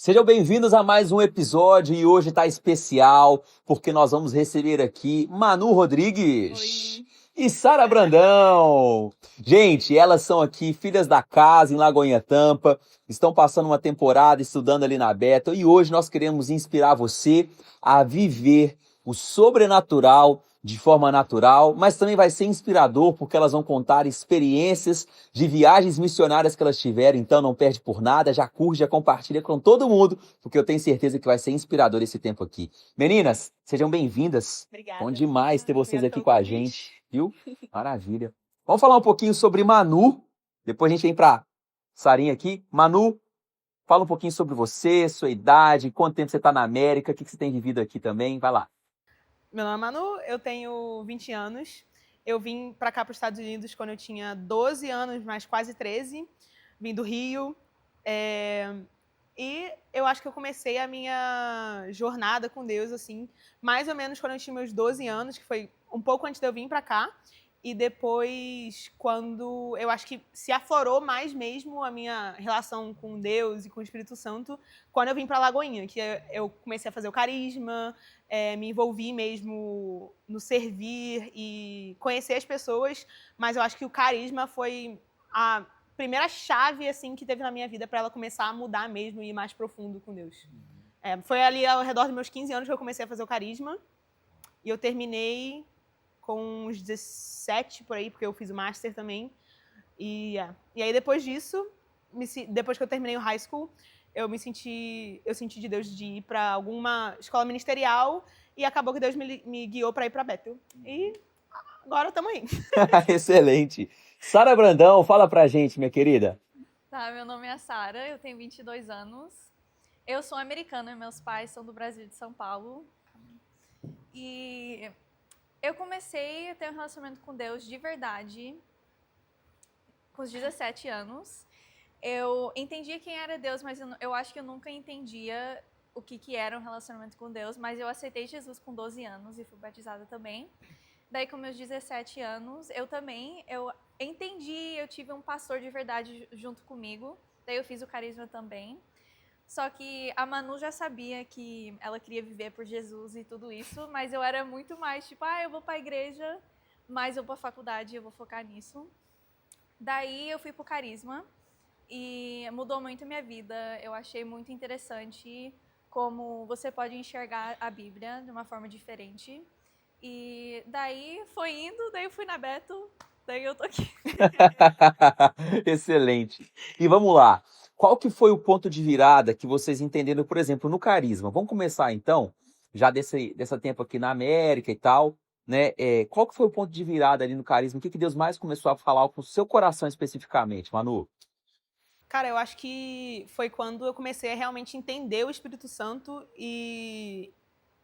Sejam bem-vindos a mais um episódio e hoje está especial porque nós vamos receber aqui Manu Rodrigues Oi. e Sara Brandão. Gente, elas são aqui filhas da casa em Lagoinha Tampa, estão passando uma temporada estudando ali na Bethel e hoje nós queremos inspirar você a viver o sobrenatural de forma natural, mas também vai ser inspirador porque elas vão contar experiências de viagens missionárias que elas tiveram, então não perde por nada, já curte, já compartilha com todo mundo, porque eu tenho certeza que vai ser inspirador esse tempo aqui. Meninas, sejam bem-vindas. Bom Obrigada. demais ter vocês Obrigada aqui pelo com a convite. gente, viu? Maravilha. Vamos falar um pouquinho sobre Manu, depois a gente vem pra Sarinha aqui. Manu, fala um pouquinho sobre você, sua idade, quanto tempo você está na América, o que você tem vivido aqui também, vai lá. Meu nome é Manu, eu tenho 20 anos. Eu vim para cá, para os Estados Unidos, quando eu tinha 12 anos, mais quase 13. Vim do Rio. E eu acho que eu comecei a minha jornada com Deus, assim, mais ou menos quando eu tinha meus 12 anos, que foi um pouco antes de eu vir para cá. E depois, quando eu acho que se aflorou mais mesmo a minha relação com Deus e com o Espírito Santo, quando eu vim para Lagoinha, que eu comecei a fazer o carisma, me envolvi mesmo no servir e conhecer as pessoas, mas eu acho que o carisma foi a primeira chave assim que teve na minha vida para ela começar a mudar mesmo e ir mais profundo com Deus. Foi ali ao redor dos meus 15 anos que eu comecei a fazer o carisma e eu terminei com uns 17 por aí, porque eu fiz o master também. E aí depois disso, depois que eu terminei o high school, eu senti de Deus de ir para alguma escola ministerial e acabou que Deus me guiou para ir para Bethel. E agora estamos aí. Excelente. Sara Brandão, fala pra gente, minha querida. Tá, meu nome é Sara, eu tenho 22 anos. Eu sou americana, meus pais são do Brasil, de São Paulo. E eu comecei a ter um relacionamento com Deus de verdade com os 17 anos. Eu entendia quem era Deus, mas eu acho que eu nunca entendia o que era um relacionamento com Deus, mas eu aceitei Jesus com 12 anos e fui batizada também. Daí, com meus 17 anos, eu entendi, eu tive um pastor de verdade junto comigo. Daí eu fiz o carisma também. Só que a Manu já sabia que ela queria viver por Jesus e tudo isso, mas eu era muito mais tipo, eu vou pra igreja, mas eu vou pra faculdade, eu vou focar nisso. Daí eu fui pro carisma e mudou muito a minha vida. Eu achei muito interessante como você pode enxergar a Bíblia de uma forma diferente. E daí foi indo, daí eu fui na Beto, daí eu tô aqui. Excelente. E vamos lá. Qual que foi o ponto de virada que vocês entenderam, por exemplo, no carisma? Vamos começar então, já dessa tempo aqui na América e tal, né? Qual que foi o ponto de virada ali no carisma? O que Deus mais começou a falar com o seu coração especificamente, Manu? Cara, eu acho que foi quando eu comecei a realmente entender o Espírito Santo e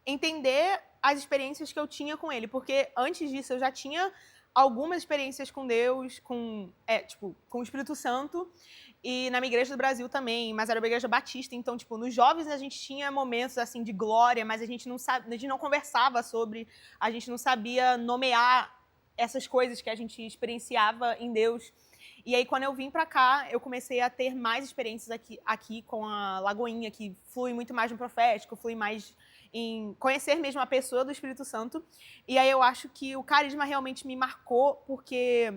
entender as experiências que eu tinha com ele, porque antes disso eu já tinha algumas experiências com Deus, com o Espírito Santo, e na minha igreja do Brasil também, mas era uma igreja batista, então, tipo, nos jovens a gente tinha momentos, assim, de glória, mas a gente não conversava sobre, a gente não sabia nomear essas coisas que a gente experienciava em Deus. E aí, quando eu vim pra cá, eu comecei a ter mais experiências aqui com a Lagoinha, que flui muito mais no profético, flui mais em conhecer mesmo a pessoa do Espírito Santo. E aí eu acho que o carisma realmente me marcou, porque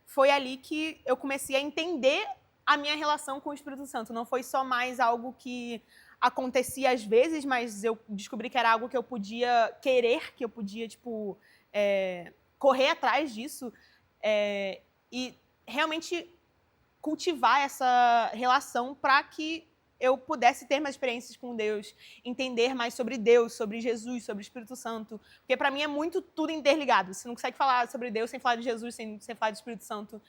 foi ali que eu comecei a entender a minha relação com o Espírito Santo. Não foi só mais algo que acontecia às vezes, mas eu descobri que era algo que eu podia querer, que eu podia, correr atrás disso. E realmente cultivar essa relação para que eu pudesse ter mais experiências com Deus, entender mais sobre Deus, sobre Jesus, sobre o Espírito Santo. Porque para mim é muito tudo interligado. Você não consegue falar sobre Deus sem falar de Jesus, sem falar do Espírito Santo.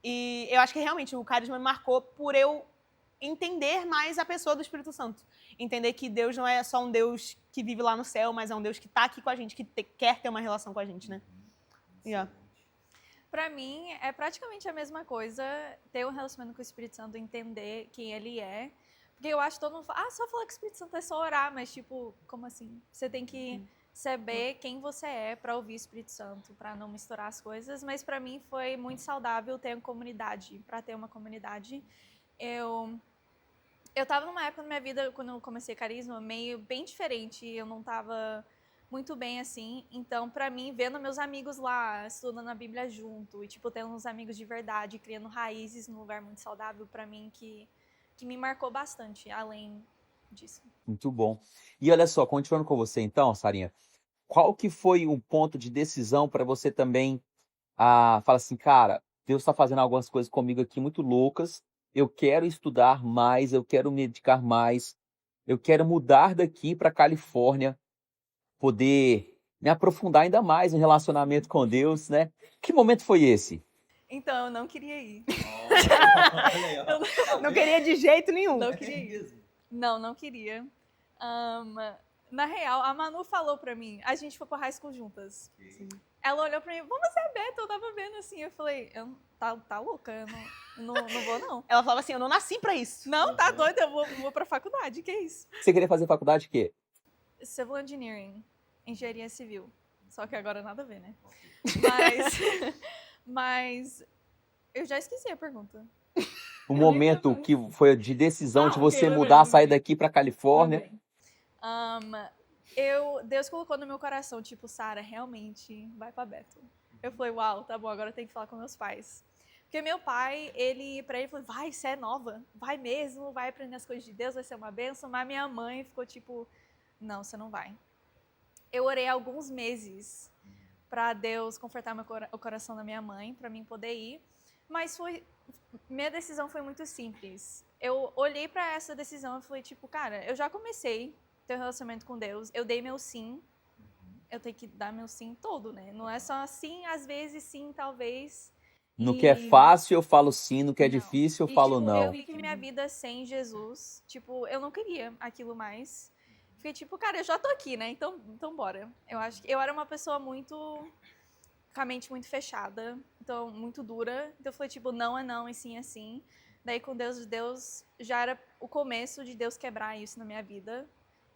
E eu acho que realmente o carisma me marcou por eu entender mais a pessoa do Espírito Santo. Entender que Deus não é só um Deus que vive lá no céu, mas é um Deus que está aqui com a gente, que quer ter uma relação com a gente, né? Yeah. Pra mim, é praticamente a mesma coisa ter um relacionamento com o Espírito Santo, entender quem ele é. Porque eu acho que todo mundo fala, só falar que o Espírito Santo é só orar, mas tipo, como assim? Você tem que saber quem você é pra ouvir o Espírito Santo, pra não misturar as coisas. Mas pra mim foi muito saudável ter uma comunidade, pra ter uma comunidade. Eu eu tava numa época da minha vida, quando eu comecei carisma, meio bem diferente. Eu não tava muito bem assim. Então, pra mim, vendo meus amigos lá, estudando a Bíblia junto, e, tipo, tendo uns amigos de verdade, criando raízes num lugar muito saudável, pra mim, que me marcou bastante, além disso. Muito bom. E olha só, continuando com você então, Sarinha, qual que foi um ponto de decisão para você também falar assim, cara, Deus está fazendo algumas coisas comigo aqui muito loucas, eu quero estudar mais, eu quero me dedicar mais, eu quero mudar daqui para Califórnia, poder me aprofundar ainda mais no relacionamento com Deus, né? Que momento foi esse? Então, eu não queria ir. Não queria de jeito nenhum. Não queria ir. Não queria. Na real, a Manu falou pra mim, a gente foi pra high school juntas. Ela olhou pra mim, vamos ser a Beta, eu tava vendo assim. Eu falei, tá louca, eu não vou não. Ela falava assim, eu não nasci pra isso. Não, tá doida, eu vou pra faculdade, que isso? Você queria fazer faculdade de quê? Civil Engineering, engenharia civil. Só que agora nada a ver, né? Mas eu já esqueci a pergunta. O momento que foi de decisão de ok, você lembrei, mudar, sair lembrei. daqui para Califórnia. Lembrei. Deus colocou no meu coração, tipo, Sara, realmente vai pra Bethel. Eu falei, uau, tá bom, agora eu tenho que falar com meus pais. Porque meu pai, pra ele falou, vai, você é nova, vai mesmo, vai aprender as coisas de Deus, vai ser uma bênção. Mas minha mãe ficou tipo, não, você não vai. Eu orei alguns meses para Deus confortar o coração da minha mãe, para mim poder ir. Mas minha decisão foi muito simples. Eu olhei para essa decisão e falei, tipo, cara, eu já comecei a ter um relacionamento com Deus, eu dei meu sim, eu tenho que dar meu sim todo, né? Não é só sim, às vezes sim, talvez. No que é fácil eu falo sim, no que é Não. difícil eu E, falo tipo, não. Eu vi que minha vida sem Jesus, tipo, eu não queria aquilo mais. Fiquei tipo, cara, eu já tô aqui, né? Então bora. Eu acho que eu era uma pessoa muito com a mente muito fechada, então muito dura. Então eu falei tipo, não é não e sim é sim. Daí com Deus já era o começo de Deus quebrar isso na minha vida.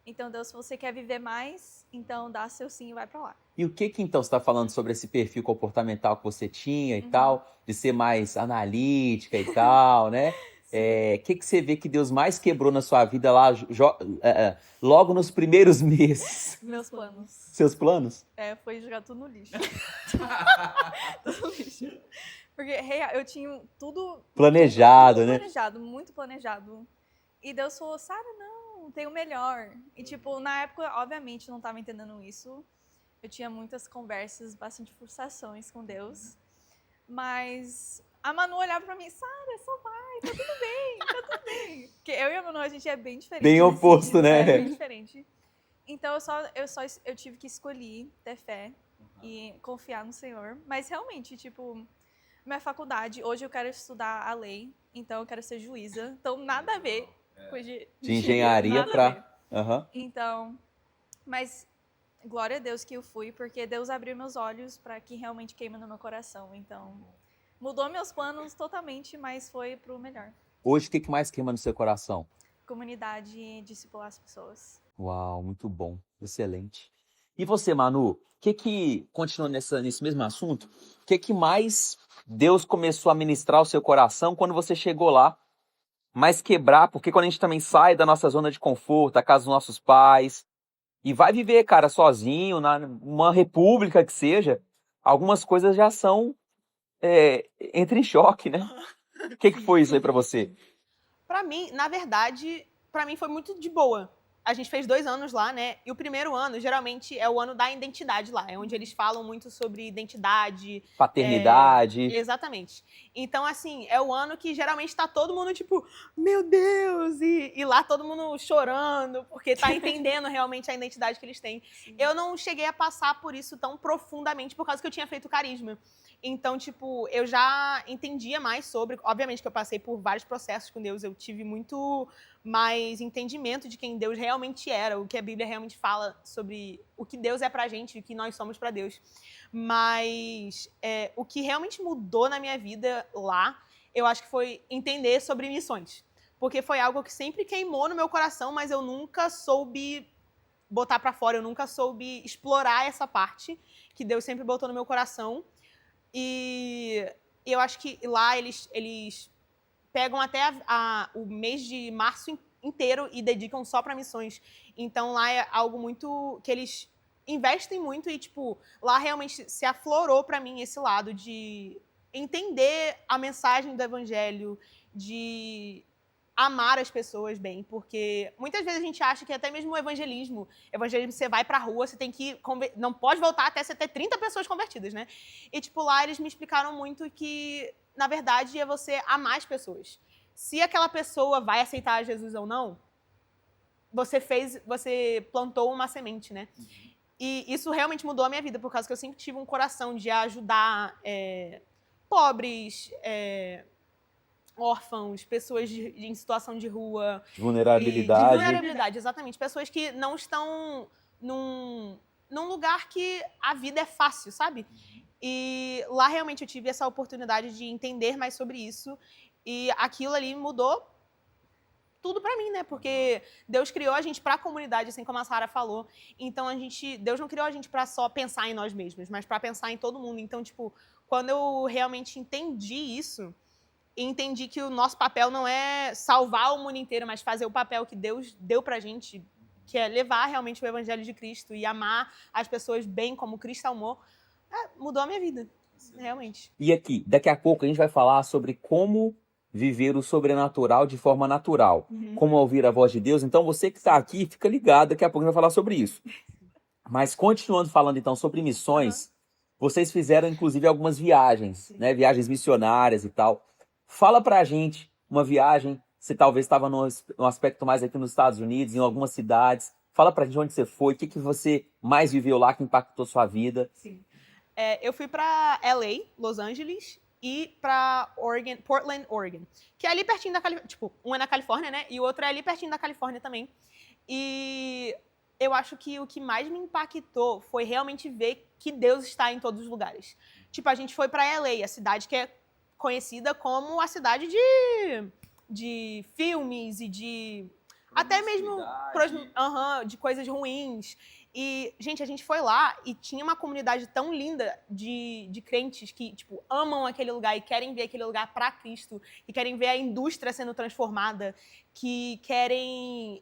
Então Deus, se você quer viver mais, então dá seu sim e vai pra lá. E o que então você está falando sobre esse perfil comportamental que você tinha e tal, de ser mais analítica e tal, né? O que você vê que Deus mais quebrou na sua vida lá, logo nos primeiros meses? Meus planos. Seus planos? Foi jogar tudo no lixo. Tudo no lixo. Porque eu tinha tudo planejado, tudo né? Planejado, muito planejado. E Deus falou, Sara, não, tem o melhor. E tipo, na época, obviamente, não estava entendendo isso. Eu tinha muitas conversas, bastante frustrações com Deus. Mas a Manu olhava pra mim, Sara, só vai, tá tudo bem, tá tudo bem. Porque eu e a Manu, a gente é bem diferente. Bem oposto, né? É bem diferente. Então eu tive que escolher ter fé e confiar no Senhor. Mas realmente, tipo, minha faculdade, hoje eu quero estudar a lei, então eu quero ser juíza. Então nada a ver com de engenharia para. Então, mas glória a Deus que eu fui, porque Deus abriu meus olhos para que realmente queima no meu coração. Então, mudou meus planos totalmente, mas foi pro melhor. Hoje, o que mais queima no seu coração? Comunidade e discipular as pessoas. Uau, muito bom, excelente. E você, Manu, continuando nesse mesmo assunto, o que mais Deus começou a ministrar o seu coração quando você chegou lá? Mais quebrar, porque quando a gente também sai da nossa zona de conforto, da casa dos nossos pais, e vai viver, cara, sozinho, numa república que seja, algumas coisas já são entra em choque, né? O que foi isso aí pra você? Pra mim, na verdade, pra mim foi muito de boa. A gente fez 2 anos lá, né? E o primeiro ano, geralmente, é o ano da identidade lá. É onde eles falam muito sobre identidade. Paternidade. Exatamente. Então, assim, é o ano que geralmente tá todo mundo tipo, meu Deus! E lá todo mundo chorando, porque tá entendendo realmente a identidade que eles têm. Sim. Eu não cheguei a passar por isso tão profundamente, por causa que eu tinha feito carisma. Então, tipo, eu já entendia mais sobre... Obviamente que eu passei por vários processos com Deus, eu tive muito mais entendimento de quem Deus realmente era, o que a Bíblia realmente fala sobre o que Deus é pra gente e o que nós somos pra Deus. Mas o que realmente mudou na minha vida lá, eu acho que foi entender sobre missões. Porque foi algo que sempre queimou no meu coração, mas eu nunca soube botar pra fora, eu nunca soube explorar essa parte que Deus sempre botou no meu coração. E eu acho que lá eles pegam até o mês de março inteiro e dedicam só para missões. Então lá é algo muito que eles investem muito e tipo, lá realmente se aflorou para mim esse lado de entender a mensagem do evangelho, de amar as pessoas bem, porque muitas vezes a gente acha que até mesmo o evangelismo você vai pra rua, você tem que não pode voltar até você ter 30 pessoas convertidas, né? E tipo lá eles me explicaram muito que na verdade é você amar as pessoas. Se aquela pessoa vai aceitar Jesus ou não, você plantou uma semente, né? E isso realmente mudou a minha vida, por causa que eu sempre tive um coração de ajudar pobres, órfãos, pessoas em situação de rua. De vulnerabilidade, exatamente. Pessoas que não estão num lugar que a vida é fácil, sabe? E lá realmente eu tive essa oportunidade de entender mais sobre isso. E aquilo ali mudou tudo pra mim, né? Porque Deus criou a gente pra comunidade, assim como a Sara falou. Então Deus não criou a gente pra só pensar em nós mesmos, mas pra pensar em todo mundo. Então, tipo, quando eu realmente entendi isso, e entendi que o nosso papel não é salvar o mundo inteiro, mas fazer o papel que Deus deu pra gente, que é levar realmente o evangelho de Cristo e amar as pessoas bem como Cristo amou, mudou a minha vida, realmente. E aqui, daqui a pouco a gente vai falar sobre como viver o sobrenatural de forma natural, como ouvir a voz de Deus. Então você que está aqui, fica ligado, daqui a pouco a gente vai falar sobre isso. Mas continuando falando então sobre missões, vocês fizeram inclusive algumas viagens, né? Viagens missionárias e tal. Fala pra gente uma viagem, você talvez estava num aspecto mais aqui nos Estados Unidos, em algumas cidades. Fala pra gente onde você foi, o que você mais viveu lá que impactou sua vida. Sim. Eu fui pra LA, Los Angeles, e pra Portland, Oregon. Que é ali pertinho da Califórnia. Tipo, um é na Califórnia, né? E o outro é ali pertinho da Califórnia também. E eu acho que o que mais me impactou foi realmente ver que Deus está em todos os lugares. Tipo, a gente foi pra LA, a cidade que é conhecida como a cidade de filmes e de até mesmo de coisas ruins. E, gente, a gente foi lá e tinha uma comunidade tão linda de crentes que, tipo, amam aquele lugar e querem ver aquele lugar para Cristo, que querem ver a indústria sendo transformada, que querem...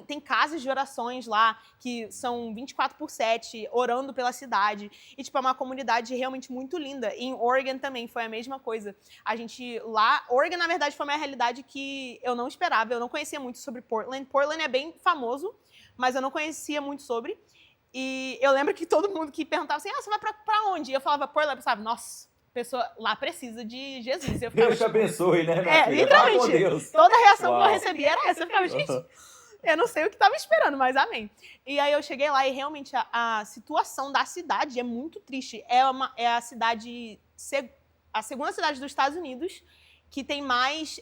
Tem casas de orações lá, que são 24/7, orando pela cidade. E, tipo, é uma comunidade realmente muito linda. E em Oregon também foi a mesma coisa. A gente lá... Oregon, na verdade, foi uma realidade que eu não esperava. Eu não conhecia muito sobre Portland. Portland é bem famoso, mas eu não conhecia muito sobre. E eu lembro que todo mundo que perguntava assim, você vai pra onde? E eu falava Portland, eu pensava, nossa, a pessoa lá precisa de Jesus. Eu ficava, Deus te abençoe, né, minha filha? Literalmente. Vai com Deus. Toda a reação que eu recebia era essa. Eu ficava, gente, eu não sei o que estava esperando, mas amém. E aí eu cheguei lá e realmente a situação da cidade é muito triste. É a cidade, a segunda cidade dos Estados Unidos que tem mais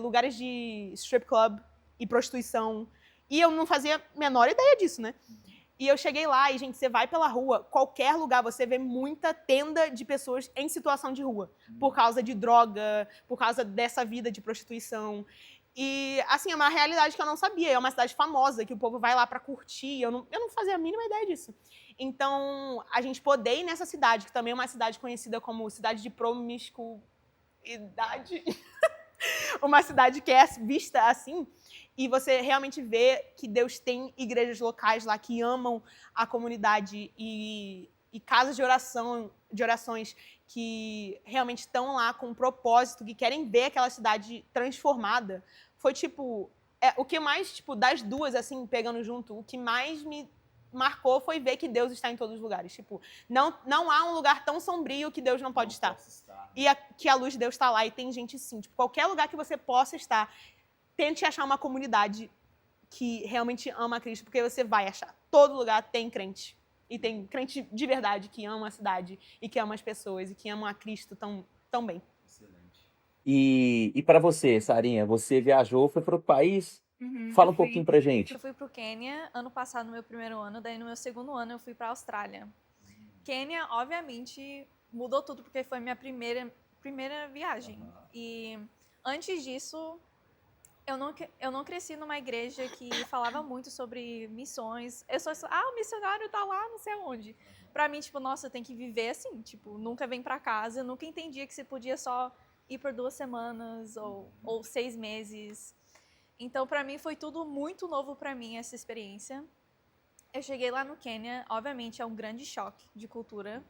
lugares de strip club e prostituição. E eu não fazia a menor ideia disso, né? E eu cheguei lá e, gente, você vai pela rua, qualquer lugar, você vê muita tenda de pessoas em situação de rua. Por causa de droga, por causa dessa vida de prostituição. E, assim, é uma realidade que eu não sabia. É uma cidade famosa, que o povo vai lá pra curtir. Eu não fazia a mínima ideia disso. Então, a gente poder ir nessa cidade, que também é uma cidade conhecida como cidade de promiscuidade. Uma cidade que é vista assim, e você realmente vê que Deus tem igrejas locais lá que amam a comunidade e casas de orações que realmente estão lá com um propósito, que querem ver aquela cidade transformada. Foi, tipo, o que mais, tipo, das duas, assim, pegando junto, o que mais me marcou foi ver que Deus está em todos os lugares. Tipo, não há um lugar tão sombrio que Deus não pode estar. E que a luz de Deus está lá e tem gente sim. Tipo, qualquer lugar que você possa estar, tente achar uma comunidade que realmente ama a Cristo, porque você vai achar. Todo lugar tem crente. E tem crente de verdade que ama a cidade e que ama as pessoas e que ama a Cristo tão bem. Excelente. E para você, Sarinha, você viajou, foi para outro país? Fala um pouquinho pra gente. Eu fui pro Quênia ano passado, no meu primeiro ano, daí no meu segundo ano eu fui pra Austrália. Quênia, obviamente, mudou tudo, porque foi minha primeira viagem. E antes disso, eu não cresci numa igreja que falava muito sobre missões. Eu só, o missionário tá lá, não sei onde. Pra mim, tipo, nossa, tem que viver assim, tipo, nunca vem pra casa. Eu nunca entendia que você podia só ir por 2 semanas ou 6 meses. Então, para mim, foi tudo muito novo para mim, essa experiência. Eu cheguei lá no Quênia, obviamente é um grande choque de cultura.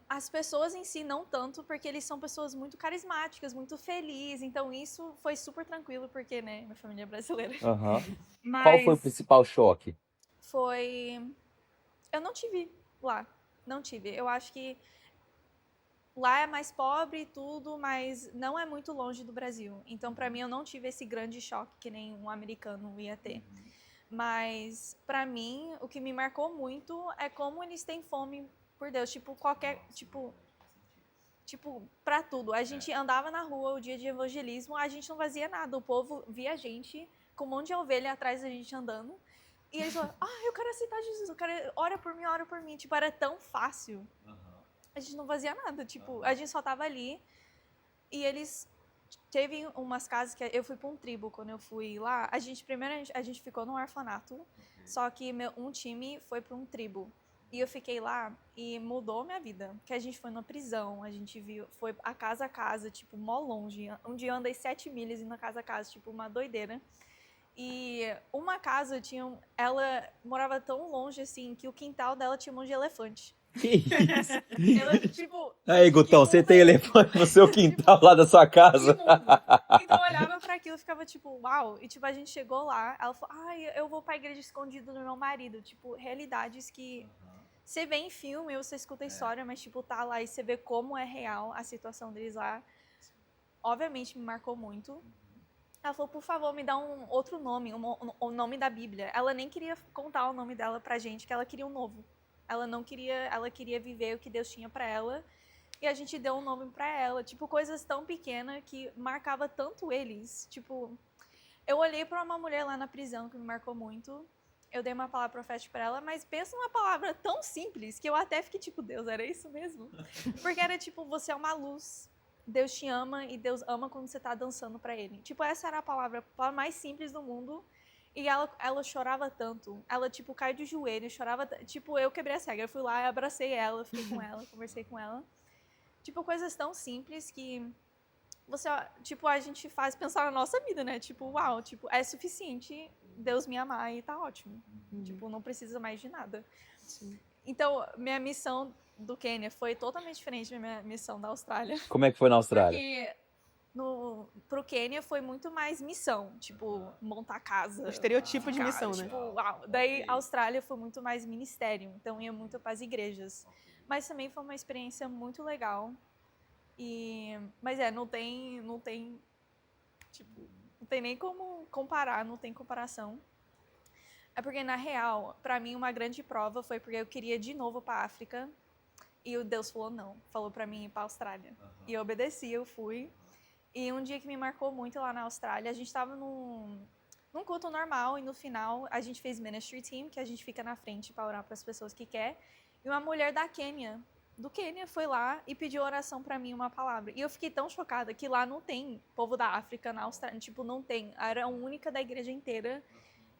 As pessoas em si não tanto, porque eles são pessoas muito carismáticas, muito felizes. Então, isso foi super tranquilo, porque, né, minha família é brasileira. Aham. Mas Qual foi o principal choque? foi... Eu não tive lá, não tive. Eu acho que lá é mais pobre e tudo, mas não é muito longe do Brasil. Então, para mim, eu não tive esse grande choque que nem um americano ia ter. Mas, para mim, o que me marcou muito é como eles têm fome por Deus. Tipo, pra tudo. A gente andava na rua o dia de evangelismo, a gente não fazia nada. O povo via a gente com um monte de ovelha atrás da gente andando. E eles falavam, eu quero aceitar Jesus, eu quero, ora por mim, ora por mim. Tipo, era tão fácil. A gente não fazia nada, tipo, a gente só tava ali. E eles... Teve umas casas que eu fui para um tribo quando eu fui lá. Primeiro a gente ficou num orfanato, só que um time foi para um tribo. E eu fiquei lá e mudou minha vida. Que a gente foi numa prisão, a gente foi a casa, tipo, mó longe. Um dia eu andei 7 milhas indo casa a casa, tipo, uma doideira. E uma casa ela morava tão longe assim que o quintal dela tinha um monte de elefante. Que isso? Ela, tipo, Aí, Gutão, que você mundo tem é elefante no seu quintal lá da sua Que casa? mundo. Então eu olhava pra aquilo e ficava tipo, uau. E tipo, a gente chegou lá, ela falou, eu vou pra igreja escondido do meu marido. Tipo, realidades que você vê em filme, você escuta a história, mas tipo, tá lá e você vê como é real a situação deles lá. Obviamente me marcou muito. Ela falou, por favor, me dá um outro nome, o nome da Bíblia. Ela nem queria contar o nome dela pra gente, que ela queria um novo. Ela queria viver o que Deus tinha pra ela. E a gente deu um nome pra ela. Tipo, coisas tão pequenas que marcava tanto eles. Tipo, eu olhei pra uma mulher lá na prisão que me marcou muito. Eu dei uma palavra profética pra ela, mas pensa numa palavra tão simples que eu até fiquei tipo, Deus, era isso mesmo? Porque era tipo, você é uma luz. Deus te ama e Deus ama quando você tá dançando pra ele. Tipo, essa era a palavra mais simples do mundo. E ela chorava tanto. Ela, tipo, caiu de joelho, chorava. Tipo, eu quebrei a cega. Eu fui lá, abracei ela, fiquei com ela, conversei com ela. Tipo, coisas tão simples que a gente faz pensar na nossa vida, né? Tipo, uau, tipo, é suficiente Deus me amar e tá ótimo. Tipo, não precisa mais de nada. Sim. Então, minha missão do Quênia foi totalmente diferente da minha missão da Austrália. Como é que foi na Austrália? Porque pro Quênia foi muito mais missão, tipo, montar casa. Estereotipo de missão, né? Tipo, uau. Daí a Austrália foi muito mais ministério, então ia muito para as igrejas. Mas também foi uma experiência muito legal. Mas não tem nem como comparar, não tem comparação. É porque, na real, para mim, uma grande prova foi porque eu queria ir de novo para a África e o Deus falou não, falou para mim ir para a Austrália. E eu obedeci, eu fui. E um dia que me marcou muito lá na Austrália, a gente estava num culto normal e no final a gente fez ministry team, que a gente fica na frente para orar para as pessoas que quer. E uma mulher do Quênia, foi lá e pediu oração para mim, uma palavra. E eu fiquei tão chocada que lá não tem povo da África na Austrália, tipo, não tem. Era a única da igreja inteira.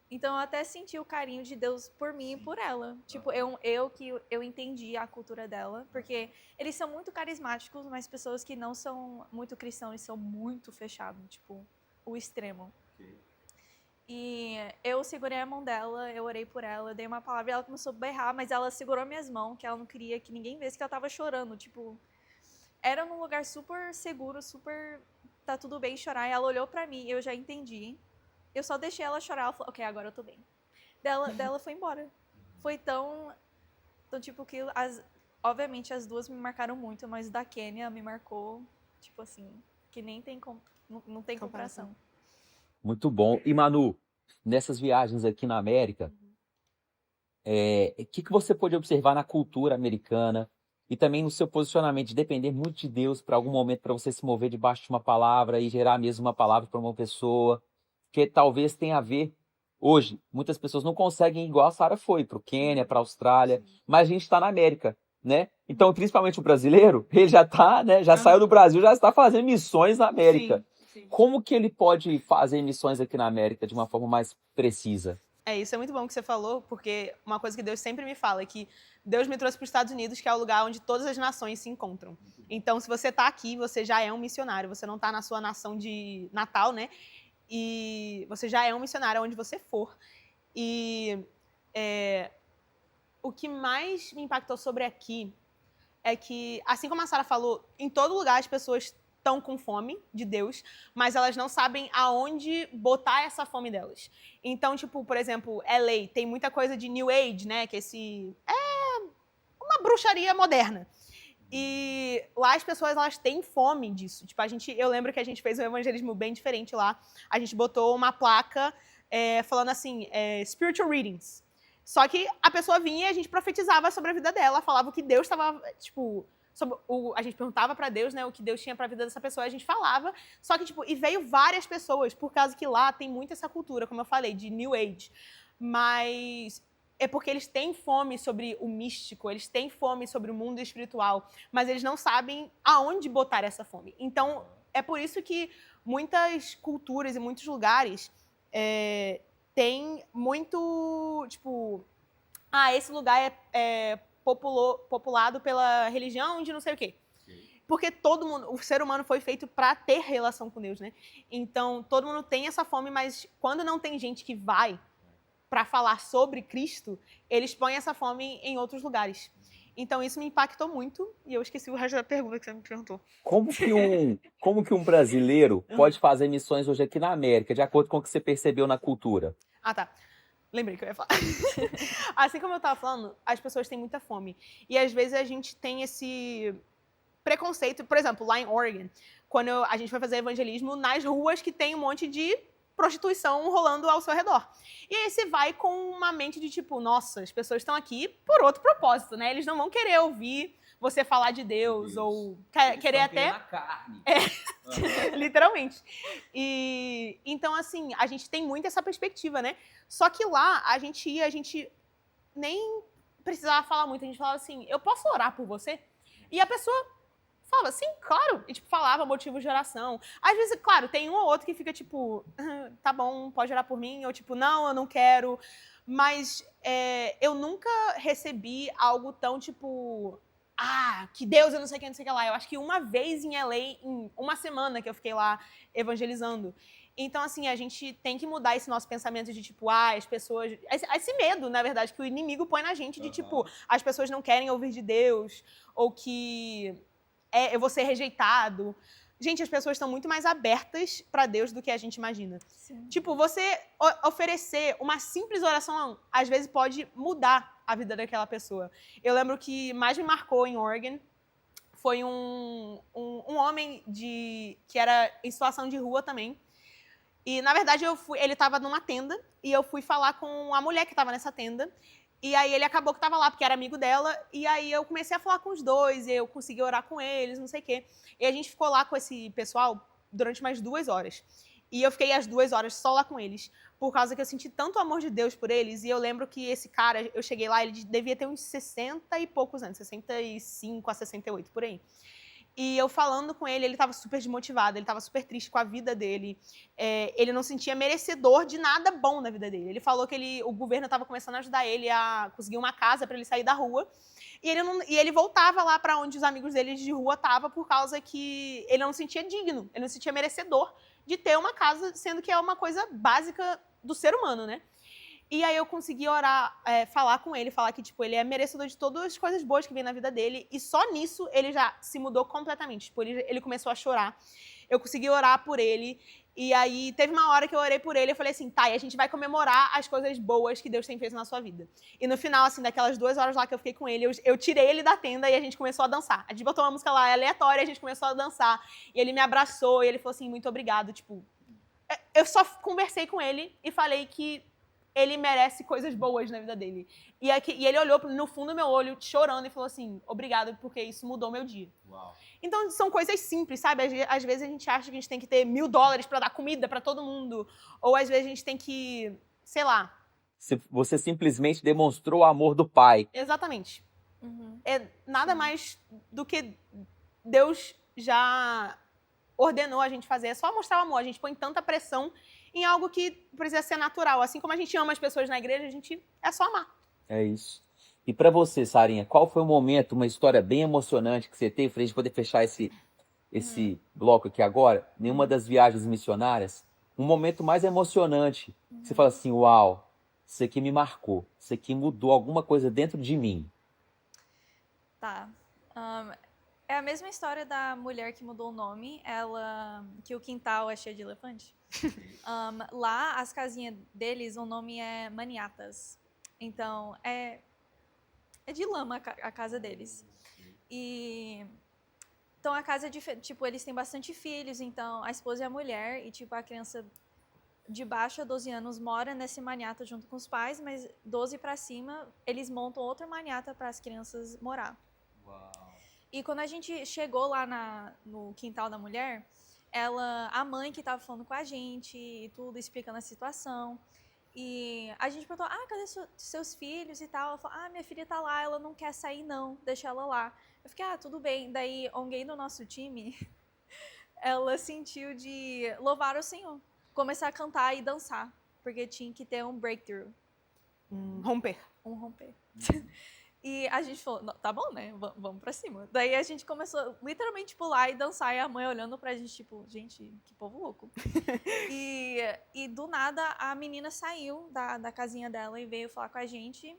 Então eu até senti o carinho de Deus por mim e por ela. Tipo, eu entendi a cultura dela, porque eles são muito carismáticos, mas pessoas que não são muito cristãos são muito fechados, tipo, o extremo. E eu segurei a mão dela, eu orei por ela, eu dei uma palavra e ela começou a berrar, mas ela segurou minhas mãos, que ela não queria que ninguém visse que ela tava chorando, tipo... Era num lugar super seguro, super... Tá tudo bem chorar, e ela olhou pra mim, eu já entendi. Eu só deixei ela chorar, ela falou, ok, agora eu tô bem. Dela foi embora. Foi tão tipo, que... Obviamente, as duas me marcaram muito, mas da Quênia me marcou, tipo assim, que nem tem... Não tem comparação. Muito bom. E, Manu, nessas viagens aqui na América, o que você pôde observar na cultura americana e também no seu posicionamento de depender muito de Deus para algum momento para você se mover debaixo de uma palavra e gerar mesmo uma palavra para uma pessoa, que talvez tenha a ver. Hoje, muitas pessoas não conseguem ir igual a Sara foi, para o Quênia, para a Austrália, mas a gente está na América, né? Então, principalmente o brasileiro, ele já está, né? Já saiu do Brasil, já está fazendo missões na América. Sim. Como que ele pode fazer missões aqui na América de uma forma mais precisa? Isso é muito bom que você falou, porque uma coisa que Deus sempre me fala é que Deus me trouxe para os Estados Unidos, que é o lugar onde todas as nações se encontram. Então, se você está aqui, você já é um missionário. Você não está na sua nação de Natal, né? E você já é um missionário onde você for. E o que mais me impactou sobre aqui é que, assim como a Sara falou, em todo lugar as pessoas estão com fome de Deus, mas elas não sabem aonde botar essa fome delas. Então, tipo, por exemplo, LA tem muita coisa de New Age, né? Que uma bruxaria moderna. E lá as pessoas, elas têm fome disso. Tipo, eu lembro que a gente fez um evangelismo bem diferente lá. A gente botou uma placa falando assim, spiritual readings. Só que a pessoa vinha e a gente profetizava sobre a vida dela, falava o que Deus estava, tipo, a gente perguntava para Deus, né, o que Deus tinha para a vida dessa pessoa, a gente falava. Só que, tipo, e veio várias pessoas, por causa que lá tem muito essa cultura, como eu falei, de New Age. Mas é porque eles têm fome sobre o místico, eles têm fome sobre o mundo espiritual, mas eles não sabem aonde botar essa fome. Então, é por isso que muitas culturas e muitos lugares tem muito, tipo, esse lugar é populado pela religião de não sei o quê. Porque todo mundo, o ser humano foi feito para ter relação com Deus, né? Então, todo mundo tem essa fome, mas quando não tem gente que vai para falar sobre Cristo, eles põem essa fome em outros lugares. Então, isso me impactou muito, e eu esqueci o resto da pergunta que você me perguntou. Como que um brasileiro pode fazer missões hoje aqui na América, de acordo com o que você percebeu na cultura? Tá. Lembrei que eu ia falar. Assim como eu estava falando, as pessoas têm muita fome. E às vezes a gente tem esse preconceito. Por exemplo, lá em Oregon, quando a gente foi fazer evangelismo nas ruas que tem um monte de prostituição rolando ao seu redor. E aí você vai com uma mente de tipo, nossa, as pessoas estão aqui por outro propósito, né? Eles não vão querer ouvir você falar de Deus. Ou querer até... Na carne. Literalmente. E então, assim, a gente tem muito essa perspectiva, né? Só que lá, a gente nem precisava falar muito. A gente falava assim, eu posso orar por você? E a pessoa falava, sim, claro. E, tipo, falava motivos de oração. Às vezes, claro, tem um ou outro que fica, tipo, tá bom, pode orar por mim. Ou, tipo, não, eu não quero. Mas eu nunca recebi algo tão, tipo... que Deus, eu não sei o que, não sei o que lá. Eu acho que uma vez em LA, em uma semana que eu fiquei lá evangelizando. Então, assim, a gente tem que mudar esse nosso pensamento de, tipo, as pessoas... Esse medo, na verdade, que o inimigo põe na gente de, tipo, as pessoas não querem ouvir de Deus, ou que eu vou ser rejeitado. Gente, as pessoas estão muito mais abertas para Deus do que a gente imagina. Sim. Tipo, você oferecer uma simples oração, às vezes pode mudar a vida daquela pessoa. Eu lembro que mais me marcou em Oregon foi um homem que era em situação de rua também. E, na verdade, ele estava numa tenda e eu fui falar com a mulher que estava nessa tenda. E aí ele acabou que estava lá, porque era amigo dela. E aí eu comecei a falar com os dois, e eu consegui orar com eles, não sei o quê. E a gente ficou lá com esse pessoal durante mais 2 horas. E eu fiquei as 2 horas só lá com eles, por causa que eu senti tanto amor de Deus por eles. E eu lembro que esse cara, eu cheguei lá, ele devia ter uns 60 e poucos anos, 65 a 68, por aí. E eu falando com ele estava super desmotivado, ele estava super triste com a vida dele. Ele não sentia merecedor de nada bom na vida dele. Ele falou que o governo estava começando a ajudar ele a conseguir uma casa para ele sair da rua. E ele voltava lá para onde os amigos dele de rua estavam por causa que ele não se sentia digno, ele não se sentia merecedor de ter uma casa, sendo que é uma coisa básica do ser humano, né? E aí eu consegui orar, falar com ele, falar que tipo, ele é merecedor de todas as coisas boas que vem na vida dele. E só nisso ele já se mudou completamente. Tipo, ele começou a chorar. Eu consegui orar por ele. E aí teve uma hora que eu orei por ele. Eu falei assim, tá, e a gente vai comemorar as coisas boas que Deus tem feito na sua vida. E no final, assim, daquelas 2 horas lá que eu fiquei com ele, eu tirei ele da tenda e a gente começou a dançar. A gente botou uma música lá aleatória, a gente começou a dançar. E ele me abraçou e ele falou assim, muito obrigado. Tipo, eu só conversei com ele e falei que ele merece coisas boas na vida dele. E ele olhou no fundo do meu olho, chorando, e falou assim, obrigado, porque isso mudou meu dia. Uau. Então, são coisas simples, sabe? Às vezes a gente acha que a gente tem que ter $1.000 para dar comida para todo mundo. Ou às vezes a gente tem que, sei lá. Você simplesmente demonstrou o amor do Pai. Exatamente. Uhum. É nada mais do que Deus já ordenou a gente fazer. É só mostrar o amor. A gente põe tanta pressão em algo que precisa ser natural. Assim como a gente ama as pessoas na igreja, a gente é só amar. É isso. E pra você, Sarinha, qual foi o momento, uma história bem emocionante que você teve pra gente poder fechar esse bloco aqui agora? Nenhuma das viagens missionárias? Um momento mais emocionante. Que você fala assim, uau, isso aqui me marcou. Isso aqui mudou alguma coisa dentro de mim. Tá. É a mesma história da mulher que mudou o nome, que o quintal é cheio de elefante. Lá, as casinhas deles, o nome é maniatas. Então, é de lama a casa deles. Então, a casa é diferente. Tipo, eles têm bastante filhos, então a esposa é a mulher e, tipo, a criança de baixo a 12 anos mora nesse maniata junto com os pais, mas 12 para cima, eles montam outra maniata para as crianças morar. E quando a gente chegou lá no quintal da mulher, a mãe que estava falando com a gente e tudo, explicando a situação. E a gente perguntou, cadê seus filhos e tal? Ela falou, minha filha tá lá, ela não quer sair não, deixa ela lá. Eu fiquei, tudo bem. Daí, alguém do nosso time, ela sentiu de louvar o Senhor. Começar a cantar e dançar, porque tinha que ter um breakthrough. Romper. Um romper. E a gente falou, tá bom, né? Vamos pra cima. Daí a gente começou literalmente pular e dançar, e a mãe olhando pra gente, tipo, gente, que povo louco. e do nada a menina saiu da casinha dela e veio falar com a gente.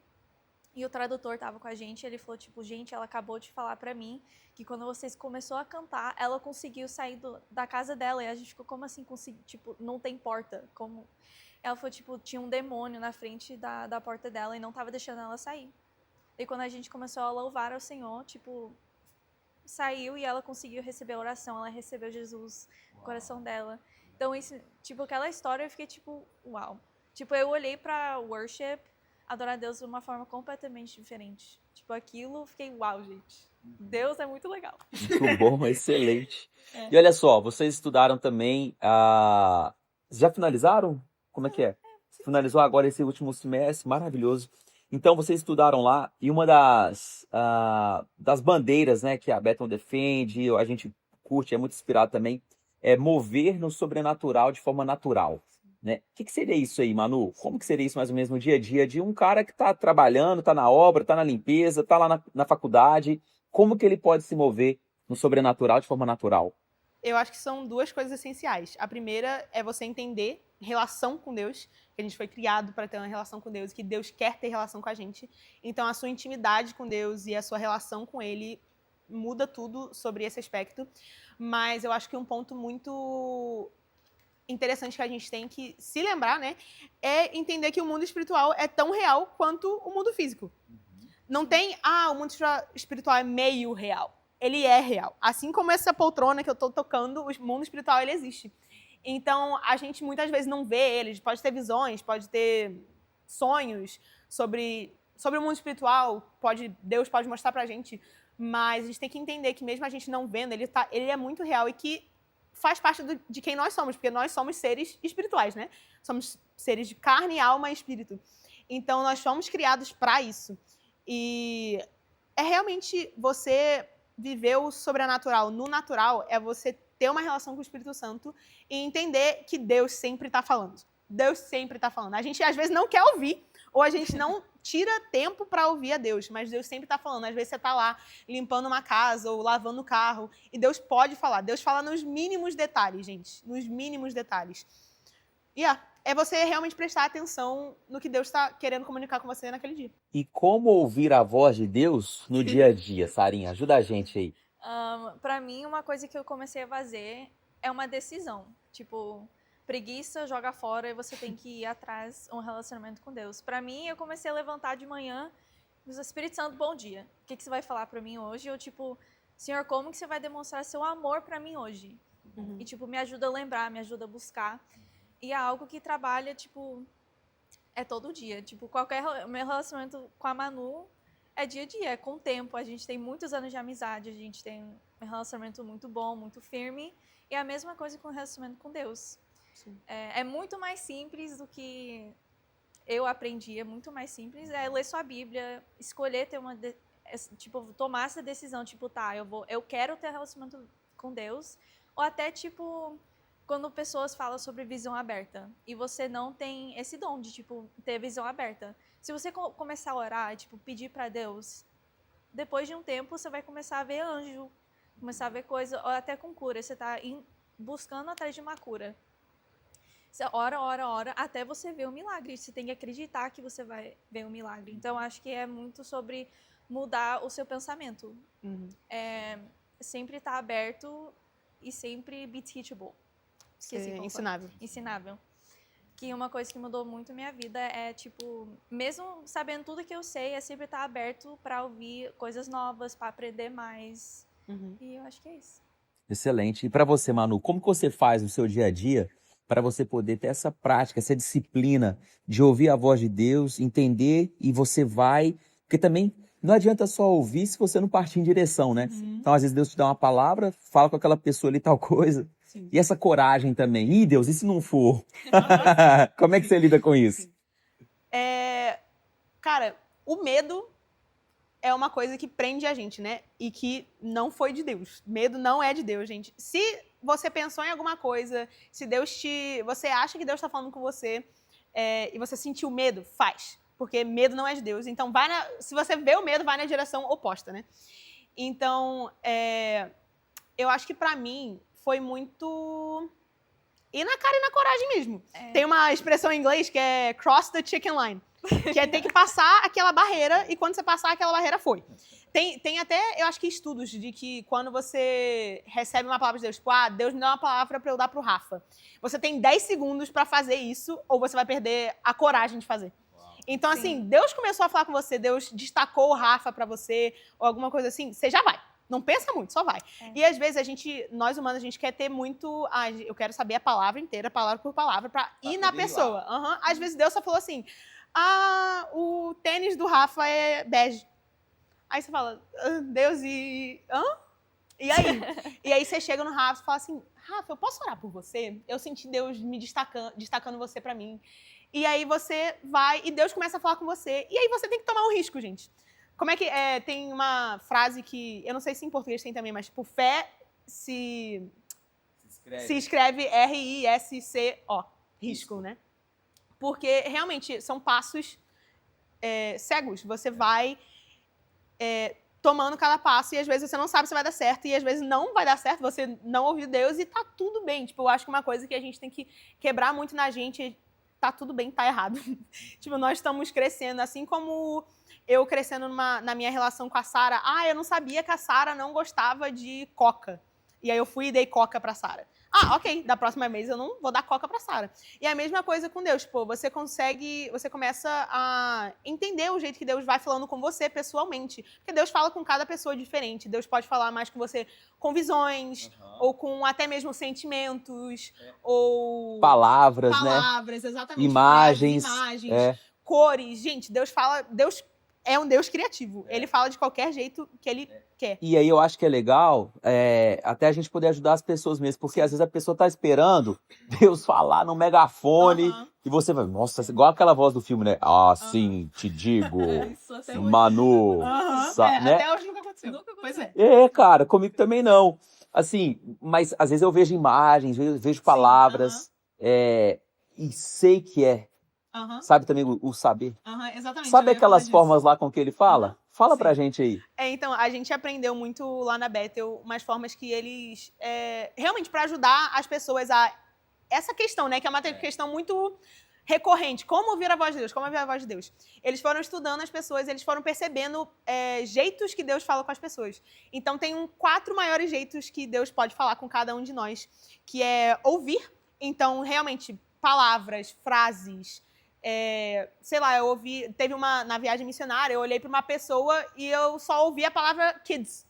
E o tradutor tava com a gente, ele falou, tipo, gente, ela acabou de falar pra mim que quando vocês começou a cantar, ela conseguiu sair da casa dela. E a gente ficou, como assim, tipo, não tem porta? Como? Ela falou, tipo, tinha um demônio na frente da porta dela e não tava deixando ela sair. E quando a gente começou a louvar ao Senhor, tipo, saiu e ela conseguiu receber a oração, ela recebeu Jesus no coração dela. Então, isso, tipo, aquela história eu fiquei, tipo, uau. Tipo, eu olhei pra worship, adorar a Deus de uma forma completamente diferente. Tipo, aquilo, fiquei, uau, gente. Deus é muito legal. Muito bom, excelente. E olha só, vocês estudaram também já finalizaram? Como é que é? Finalizou agora esse último semestre, maravilhoso. Então, vocês estudaram lá e uma das bandeiras, né, que a Bethel defende, a gente curte, é muito inspirado também, é mover no sobrenatural de forma natural, né? O que seria isso aí, Manu? Como que seria isso mais ou menos no dia a dia de um cara que está trabalhando, está na obra, está na limpeza, está lá na faculdade? Como que ele pode se mover no sobrenatural de forma natural? Eu acho que são duas coisas essenciais. A primeira é você entender relação com Deus, que a gente foi criado para ter uma relação com Deus, que Deus quer ter relação com a gente. Então, a sua intimidade com Deus e a sua relação com Ele muda tudo sobre esse aspecto. Mas eu acho que um ponto muito interessante que a gente tem que se lembrar, né, é entender que o mundo espiritual é tão real quanto o mundo físico. Não tem, o mundo espiritual é meio real. Ele é real. Assim como essa poltrona que eu tô tocando, o mundo espiritual, ele existe. Então, a gente muitas vezes não vê ele, pode ter visões, pode ter sonhos sobre o mundo espiritual, Deus pode mostrar pra gente, mas a gente tem que entender que mesmo a gente não vendo, ele é muito real e que faz parte de quem nós somos, porque nós somos seres espirituais, né? Somos seres de carne, alma e espírito. Então, nós fomos criados para isso. E é realmente você viver o sobrenatural no natural, é você ter uma relação com o Espírito Santo e entender que Deus sempre está falando. Deus sempre está falando. A gente, às vezes, não quer ouvir, ou a gente não tira tempo para ouvir a Deus, mas Deus sempre está falando. Às vezes você está lá limpando uma casa ou lavando o carro, e Deus pode falar. Deus fala nos mínimos detalhes, gente. Nos mínimos detalhes. E é você realmente prestar atenção no que Deus está querendo comunicar com você naquele dia. E como ouvir a voz de Deus no dia a dia, Sarinha? Ajuda a gente aí. Pra mim, uma coisa que eu comecei a fazer é uma decisão. Tipo, preguiça, joga fora e você tem que ir atrás um relacionamento com Deus. Pra mim, eu comecei a levantar de manhã, Espírito Santo, bom dia. O que você vai falar pra mim hoje? Eu, tipo, Senhor, como que você vai demonstrar seu amor pra mim hoje? E, tipo, me ajuda a lembrar, me ajuda a buscar. E é algo que trabalha, tipo, é todo dia. Tipo, meu relacionamento com a Manu é dia a dia, é com o tempo. A gente tem muitos anos de amizade, a gente tem um relacionamento muito bom, muito firme. E é a mesma coisa com o relacionamento com Deus. É muito mais simples do que eu aprendi, é muito mais simples. É ler sua Bíblia, escolher ter tipo, tomar essa decisão, tipo, tá, eu quero ter relacionamento com Deus. Ou até, tipo, quando pessoas falam sobre visão aberta e você não tem esse dom de, tipo, ter visão aberta. Se você começar a orar, tipo, pedir para Deus, depois de um tempo você vai começar a ver anjo, começar a ver coisa, ou até com cura. Você tá buscando atrás de uma cura. Você ora, até você ver o milagre. Você tem que acreditar que você vai ver o milagre. Então, acho que é muito sobre mudar o seu pensamento. Sempre estar aberto e sempre be teachable. Esqueci como Ensinável. Ensinável. Que uma coisa que mudou muito minha vida é, tipo, mesmo sabendo tudo que eu sei, é sempre estar aberto para ouvir coisas novas, para aprender mais. E eu acho que é isso. Excelente. E para você, Manu, como que você faz no seu dia a dia para você poder ter essa prática, essa disciplina de ouvir a voz de Deus, entender e você vai... Porque também não adianta só ouvir se você não partir em direção, né? Então, às vezes, Deus te dá uma palavra, fala com aquela pessoa ali tal coisa. Sim. E essa coragem também. Ih, Deus, e se não for? Como é que você lida com isso? Cara, o medo é uma coisa que prende a gente, né? E que não foi de Deus. Medo não é de Deus, gente. Se você pensou em alguma coisa, se você acha que Deus está falando com você e você sentiu medo, faz. Porque medo não é de Deus. Então, se você vê o medo, vai na direção oposta, né? Então, eu acho que pra mim foi muito ir na cara e na coragem mesmo. Tem uma expressão em inglês que é cross the chicken line. Que é ter que passar aquela barreira e quando você passar aquela barreira, foi. Tem até, eu acho que estudos de que quando você recebe uma palavra de Deus, tipo, Deus me dá uma palavra pra eu dar pro Rafa. Você tem 10 segundos pra fazer isso ou você vai perder a coragem de fazer. Então, assim, Deus começou a falar com você, Deus destacou o Rafa pra você ou alguma coisa assim, você já vai. Não pensa muito, só vai. E às vezes nós humanos, a gente quer ter muito... eu quero saber a palavra inteira, palavra por palavra, pra ir na pessoa. Às vezes Deus só falou assim, o tênis do Rafa é bege. Aí você fala, Deus, e aí? E aí você chega no Rafa e fala assim, Rafa, eu posso orar por você? Eu senti Deus me destacando você pra mim. E aí você vai e Deus começa a falar com você. E aí você tem que tomar um risco, gente. Como é que tem uma frase que, eu não sei se em português tem também, mas tipo, fé se escreve R-I-S-C-O, risco, né? Porque realmente são passos cegos. Você vai tomando cada passo e às vezes você não sabe se vai dar certo e às vezes não vai dar certo, você não ouviu Deus e tá tudo bem. Tipo, eu acho que uma coisa que a gente tem que quebrar muito na gente é tá tudo bem, tá errado. Tipo, nós estamos crescendo, assim como eu crescendo na minha relação com a Sara. Eu não sabia que a Sara não gostava de coca. E aí eu fui e dei coca pra Sara. Ok, da próxima vez eu não vou dar coca pra Sara. E a mesma coisa com Deus, pô, você começa a entender o jeito que Deus vai falando com você pessoalmente. Porque Deus fala com cada pessoa diferente. Deus pode falar mais com você com visões, ou com até mesmo sentimentos, ou... Palavras, exatamente. Imagens. Cores. Gente, Deus é um Deus criativo. Ele fala de qualquer jeito que ele quer. E aí eu acho que é legal até a gente poder ajudar as pessoas mesmo, porque às vezes a pessoa tá esperando Deus falar no megafone e você vai, nossa, igual aquela voz do filme, né? Sim, te digo, Manu. Né? Até hoje nunca aconteceu. Pois é. Cara, comigo também não. Assim, mas às vezes eu vejo imagens, vejo palavras e sei que sabe também o saber. Exatamente. Sabe aquelas formas lá com que ele fala? Fala pra gente aí. Então, a gente aprendeu muito lá na Bethel umas formas que eles... realmente, para ajudar as pessoas a... Essa questão, né? Que é uma questão muito recorrente. Como ouvir a voz de Deus? Como ouvir a voz de Deus? Eles foram estudando as pessoas, eles foram percebendo jeitos que Deus fala com as pessoas. Então, tem 4 maiores jeitos que Deus pode falar com cada um de nós, que é ouvir. Então, realmente, palavras, frases... sei lá, teve na viagem missionária, eu olhei para uma pessoa e eu só ouvi a palavra kids,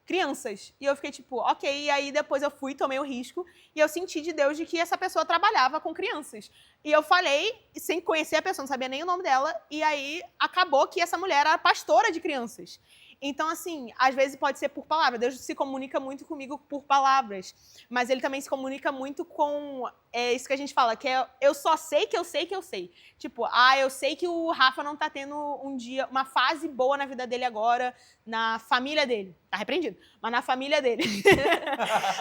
crianças. E eu fiquei tipo, ok, e aí depois eu tomei o risco e eu senti de Deus de que essa pessoa trabalhava com crianças. E eu falei, sem conhecer a pessoa, não sabia nem o nome dela, e aí acabou que essa mulher era pastora de crianças. Então, assim, às vezes pode ser por palavra. Deus se comunica muito comigo por palavras. Mas ele também se comunica muito com... É isso que a gente fala, que é eu só sei que eu sei que eu sei. Tipo, eu sei que o Rafa não tá tendo uma fase boa na vida dele agora, na família dele. Tá repreendido. Mas na família dele.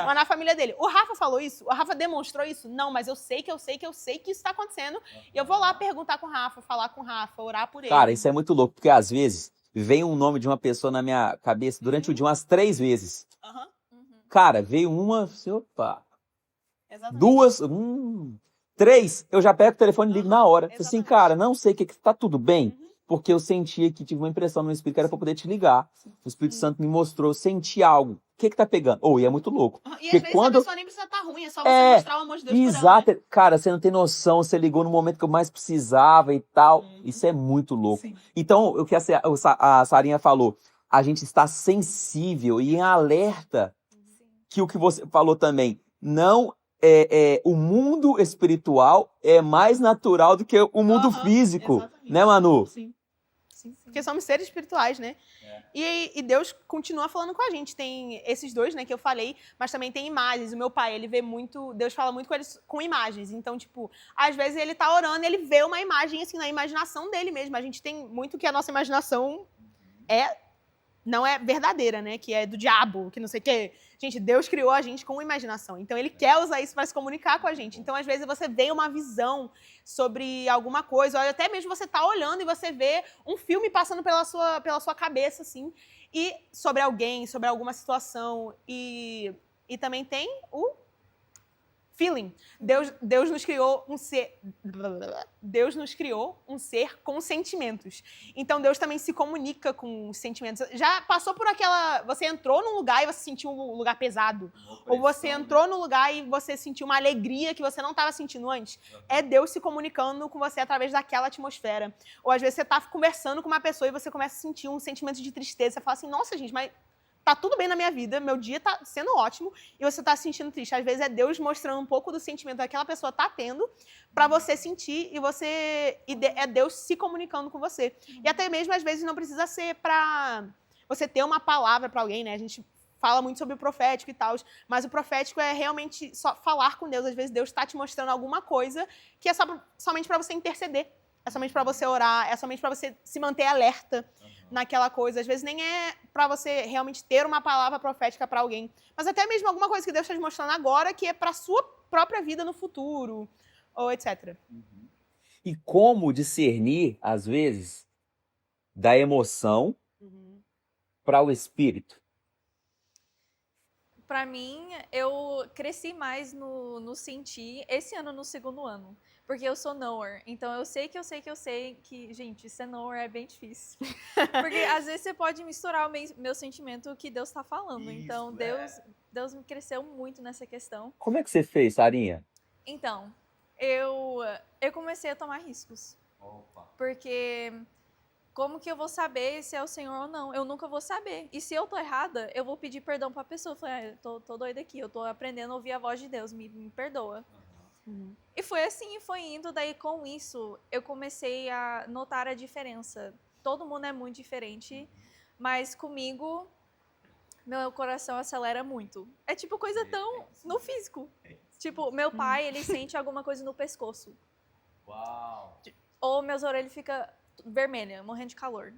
Mas na família dele. O Rafa falou isso? O Rafa demonstrou isso? Não, mas eu sei que eu sei que eu sei que isso tá acontecendo. E eu vou lá perguntar com o Rafa, falar com o Rafa, orar por ele. Cara, isso é muito louco, porque às vezes vem um nome de uma pessoa na minha cabeça durante o dia umas 3 vezes. Aham. Cara, veio uma, opa, Exatamente. 2, 3, eu já pego o telefone e ligo na hora. Falei assim, Exatamente. cara, não sei o que tá tudo bem, porque eu sentia que tive uma impressão no meu espírito que era pra poder te ligar. O Espírito Santo me mostrou, eu senti algo. O que tá pegando? E é muito louco. E às Porque vezes quando a pessoa nem precisa estar ruim, é só você mostrar o amor de Deus por ela. exato. Cara, você não tem noção, você ligou no momento que eu mais precisava e tal. Isso é muito louco. Sim. Então, o que a Sarinha falou, a gente está sensível e em alerta que o que você falou também, não o mundo espiritual é mais natural do que o mundo físico, exatamente. né, Manu? Sim. Porque somos seres espirituais, né? E Deus continua falando com a gente. Tem esses dois, né, que eu falei, mas também tem imagens. O meu pai, ele vê muito... Deus fala muito com eles com imagens. Então, tipo, às vezes ele tá orando e ele vê uma imagem, assim, na imaginação dele mesmo. A gente tem muito que a nossa imaginação não é verdadeira, né? Que é do diabo, que não sei o quê. Gente, Deus criou a gente com imaginação. Então, ele quer usar isso para se comunicar com a gente. Então, às vezes, você vê uma visão sobre alguma coisa, ou até mesmo você tá olhando e você vê um filme passando pela sua cabeça, assim, e sobre alguém, sobre alguma situação. E também tem o feeling. Deus nos criou um ser... Deus nos criou um ser com sentimentos. Então, Deus também se comunica com os sentimentos. Já passou por aquela... Você entrou num lugar e você sentiu um lugar pesado. Ou você entrou num lugar e você sentiu uma alegria que você não estava sentindo antes. É Deus se comunicando com você através daquela atmosfera. Ou, às vezes, você está conversando com uma pessoa e você começa a sentir um sentimento de tristeza. Você fala assim, nossa, gente, mas... tá tudo bem na minha vida, meu dia tá sendo ótimo, e você tá se sentindo triste. Às vezes é Deus mostrando um pouco do sentimento que aquela pessoa tá tendo pra você sentir, é Deus se comunicando com você. E até mesmo, às vezes, não precisa ser pra você ter uma palavra pra alguém, né? A gente fala muito sobre o profético e tal, mas o profético é realmente só falar com Deus. Às vezes Deus tá te mostrando alguma coisa que é somente pra você interceder. É somente para você orar, é somente para você se manter alerta naquela coisa. Às vezes nem é para você realmente ter uma palavra profética para alguém, mas até mesmo alguma coisa que Deus está te mostrando agora que é para sua própria vida no futuro, ou etc. E como discernir, às vezes, da emoção para o espírito? Pra mim, eu cresci mais no sentir esse ano no segundo ano. Porque eu sou knower. Então eu sei que, gente, ser knower é bem difícil. Porque às vezes você pode misturar o meu sentimento que Deus tá falando. Então Deus me cresceu muito nessa questão. Como é que você fez, Sarinha? Então, eu comecei a tomar riscos. Porque como que eu vou saber se é o Senhor ou não? Eu nunca vou saber. E se eu tô errada, eu vou pedir perdão pra pessoa. Eu falei, eu tô doida aqui, eu tô aprendendo a ouvir a voz de Deus, me perdoa. E foi assim, foi indo. Daí, com isso, eu comecei a notar a diferença. Todo mundo é muito diferente, mas comigo, meu coração acelera muito. É tipo coisa tão no físico. Tipo, meu pai, ele sente alguma coisa no pescoço. Ou meus orelhas ficam vermelhas, morrendo de calor.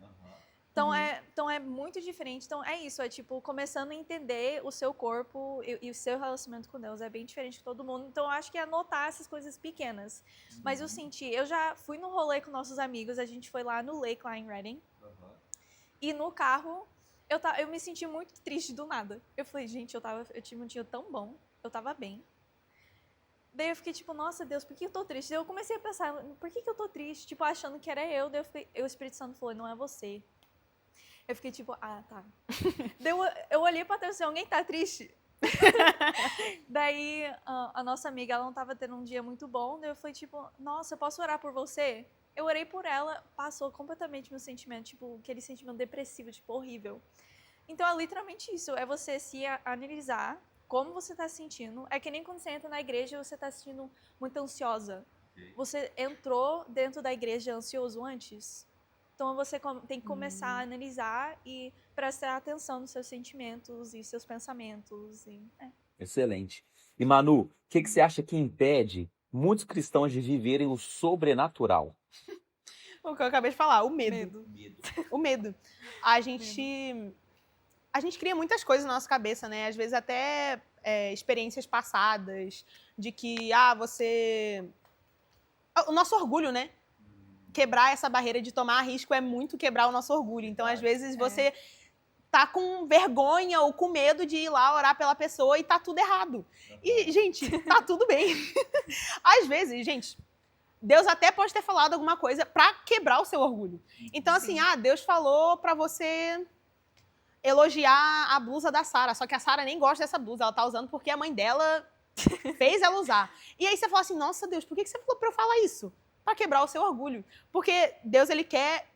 Então é muito diferente. Então é isso, é tipo, começando a entender o seu corpo e o seu relacionamento com Deus. É bem diferente de todo mundo. Então eu acho que é notar essas coisas pequenas. Mas eu senti, eu já fui no rolê com nossos amigos, a gente foi lá no Lake, lá em Redding. E no carro, eu me senti muito triste do nada. Eu falei, gente, eu tive um dia tão bom, eu tava bem. Daí eu fiquei tipo, nossa Deus, por que eu tô triste? Daí eu comecei a pensar, por que eu tô triste? Tipo, achando que era eu. Daí o Espírito Santo falou, não é você. Eu fiquei tipo, tá. Daí eu olhei pra trás e falei, alguém tá triste? Daí a nossa amiga, ela não tava tendo um dia muito bom. Daí eu falei tipo, nossa, eu posso orar por você? Eu orei por ela, passou completamente meu sentimento, tipo, aquele sentimento depressivo, tipo, horrível. Então é literalmente isso, é você se analisar como você tá se sentindo. É que nem quando você entra na igreja e você tá se sentindo muito ansiosa. Você entrou dentro da igreja ansioso antes? Então você tem que começar a analisar e prestar atenção nos seus sentimentos e seus pensamentos. Excelente. E Manu, o que que você acha que impede muitos cristãos de viverem o sobrenatural? O que eu acabei de falar, o medo. O medo. A gente cria muitas coisas na nossa cabeça, né? Às vezes até experiências passadas, de que, você... O nosso orgulho, né? Quebrar essa barreira de tomar risco é muito quebrar o nosso orgulho. Então, às vezes, você tá com vergonha ou com medo de ir lá orar pela pessoa e tá tudo errado. E, gente, tá tudo bem. Às vezes, gente, Deus até pode ter falado alguma coisa pra quebrar o seu orgulho. Então, assim, Deus falou pra você elogiar a blusa da Sara, só que a Sara nem gosta dessa blusa, ela tá usando porque a mãe dela fez ela usar. E aí você fala assim, nossa Deus, por que você falou pra eu falar isso? Pra quebrar o seu orgulho. Porque Deus, ele quer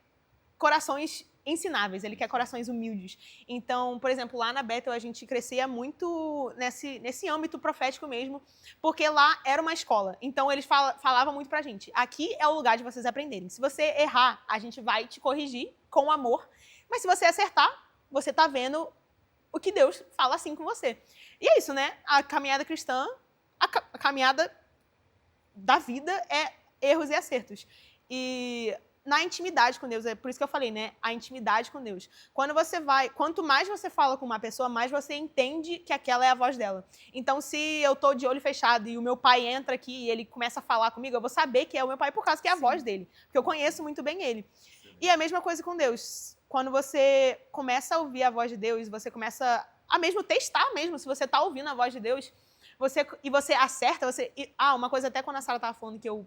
corações ensináveis, ele quer corações humildes. Então, por exemplo, lá na Bethel a gente crescia muito nesse âmbito profético mesmo, porque lá era uma escola. Então, eles falavam muito pra gente, aqui é o lugar de vocês aprenderem. Se você errar, a gente vai te corrigir com amor, mas se você acertar, você tá vendo o que Deus fala assim com você. E é isso, né? A caminhada cristã, a caminhada da vida é erros e acertos. E na intimidade com Deus, é por isso que eu falei, né? A intimidade com Deus. Quanto mais você fala com uma pessoa, mais você entende que aquela é a voz dela. Então, se eu tô de olho fechado e o meu pai entra aqui e ele começa a falar comigo, eu vou saber que é o meu pai por causa que é a voz dele. Porque eu conheço muito bem ele. E a mesma coisa com Deus. Quando você começa a ouvir a voz de Deus, você começa a mesmo testar mesmo, se você tá ouvindo a voz de Deus, você acerta, uma coisa até quando a Sara tava falando que eu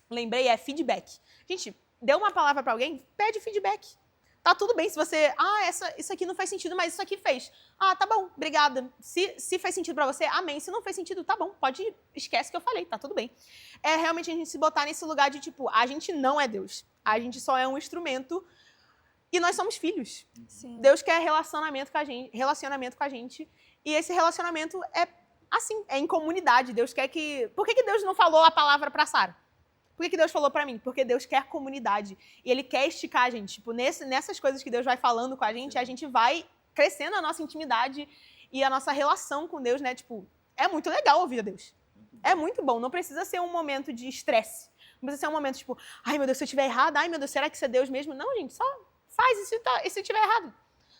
lembrei é feedback. Gente, deu uma palavra pra alguém, pede feedback. Tá tudo bem se você... isso aqui não faz sentido, mas isso aqui fez. Tá bom, obrigada. Se fez sentido pra você, amém. Se não fez sentido, tá bom, esquece que eu falei, tá tudo bem. É realmente a gente se botar nesse lugar de, tipo, a gente não é Deus. A gente só é um instrumento e nós somos filhos. Sim. Deus quer relacionamento com a gente. E esse relacionamento é assim, é em comunidade. Deus quer que... Por que Deus não falou a palavra pra Sara? Por que Deus falou pra mim? Porque Deus quer comunidade. E Ele quer esticar a gente. Tipo, nessas coisas que Deus vai falando com a gente vai crescendo a nossa intimidade e a nossa relação com Deus, né? Tipo, é muito legal ouvir a Deus. É muito bom. Não precisa ser um momento de estresse. Não precisa ser um momento, tipo, ai, meu Deus, se eu estiver errado, ai, meu Deus, será que isso é Deus mesmo? Não, gente, só faz. E se eu estiver errado?